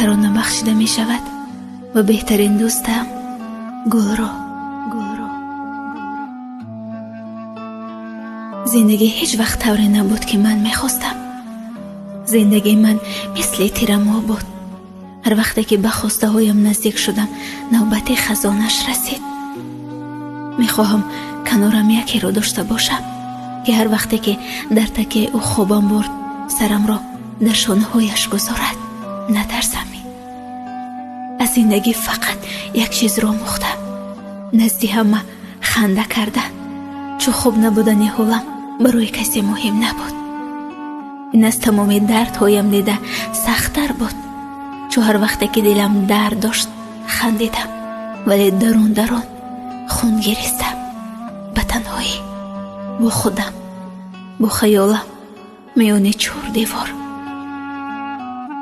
ترانه بخشیده می شود و بهترین دوستم گل را. زندگی هیچ وقت طوری نبود که من میخواستم. زندگی من مثل تیرمو بود. هر وقتی که به خواسته هایم نزدیک شدم نوبت خزانش رسید. میخواهم کنارم یکی رو داشته باشم که هر وقتی که در تکیه او خوابم برد سرم را در شانه هایش گذارد. نترسمی. از زندگی فقط یک چیز را مختم، نزدی همه خنده کردن، چو خوب نبودن حالم برای کسی مهم نبود. این از تمام درد هایم دیده سخت‌تر بود، چو هر وقتی که دلم درد داشت خندیدم، ولی درون خون گریستم. به تنهایی با خودم، با خیالم میان چهار دیوار.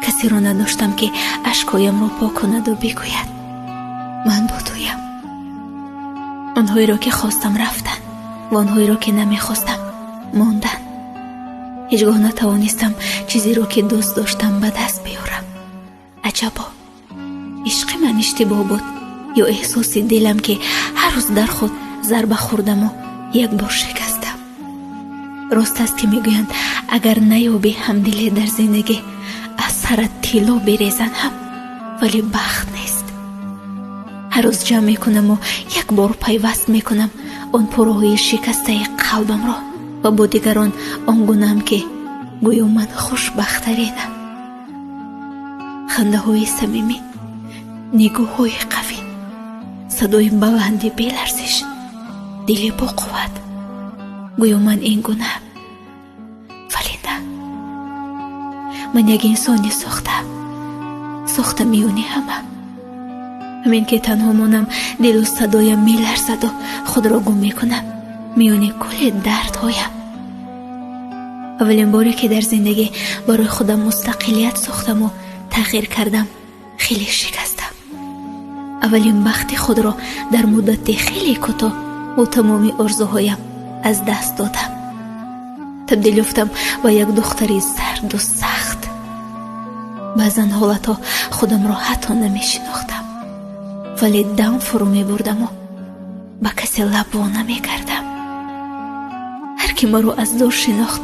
کسی رو نداشتم که اشکایم رو پاک کند و بگوید من با تویم. آنهایی را که خواستم رفتن و آنهایی را که نمیخواستم ماندن. هیچگاه نتوانستم چیزی رو که دوست داشتم به دست بیارم. عجبا، عشق من اشتباه بود یا احساس دلم که هر روز در خود ضربه خوردم و یک بار شکستم؟ راست است که میگویند اگر نیابی همدلی در زندگی از سرت طلا بریزن هم، ولی بخت نیست. هر روز جمع میکنم و یک بار پیوست میکنم آن پرهای شکسته قلبم را و با دیگران آنگونم که گویا من خوشبخت‌ترینم. خنده های صمیمی، نگاه های قوی، صدای بلندی بی‌لرزش، دلی با قوت، گویا من این گونه‌ام. ولی نه، من یک انسانی ساختم میونی همه. همین که تنها مانم دل و صدایم می‌لرزد و خود را گم میکنم میونی کل دردهایم. اولین باری که در زندگی برای خودم مستقلیت ساختم و تغییر کردم خیلی شکستم. اولین بخت خود را در مدت خیلی کوتاه و تمامی آرزوهایم از دست دادم. تبدیل یافتم به یک دختری سرد و سخت. بعضن حالتا خودم را حتی نمیشناختم، ولی دم فرو میبردم و با کسی لب وا نمیکردم. هر کی مرا از دور شناخت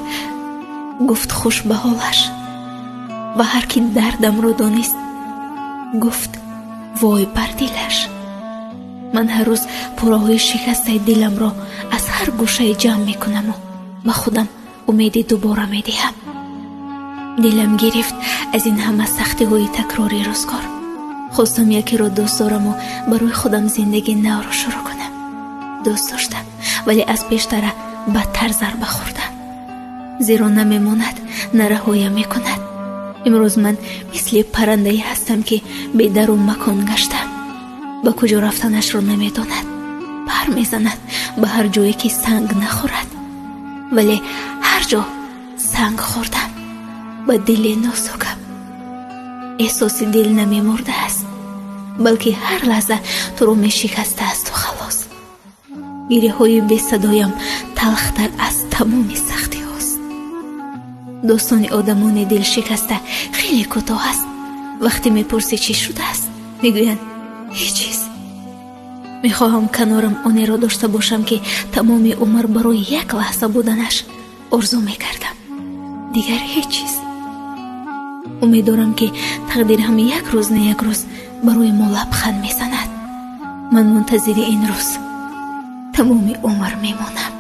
گفت خوش به حالش و هر کی دردم را دانست گفت وای بر دلش. من هر روز پرهای شکسته دلم را از هر گوشه جمع میکنم و با خودم امید دوباره میدهم. دلم گرفت از این همه سختی های تکراری روزگار. خواستم یکی را دوست دارم و برای خودم زندگی نو را شروع کنم. دوست داشتم، ولی از پیشتر بدتر ضربه خوردم، زیرا نمیماند، نرهایم میکند. امروز من مثل پرنده هستم که به در و مکان گشتم. به کجا رفتنش را نمیداند. پر میزند به هر جایی که سنگ نخورد، ولی هر جا سنگ خوردم. به دل نازکم احساس دل نمیمرده است، بلکه هر لحظه تو رو میشکسته است و خلاص. گریه های بی صدایم تلختر از تمام سختی هاست. داستان آدمان دل شکسته خیلی کوتاه است. وقتی میپرسی چی شده است میگویند هیچ چیز. میخواهم کنارم آنی را داشته باشم که تمام عمر برای یک لحظه بودنش آرزو میکردم. دیگر هیچ چیز. امیدوارم که تقدیر هم یک روز نه یک روز برای ما لبخند میزند. من منتظر این روز تمام عمر میمانم.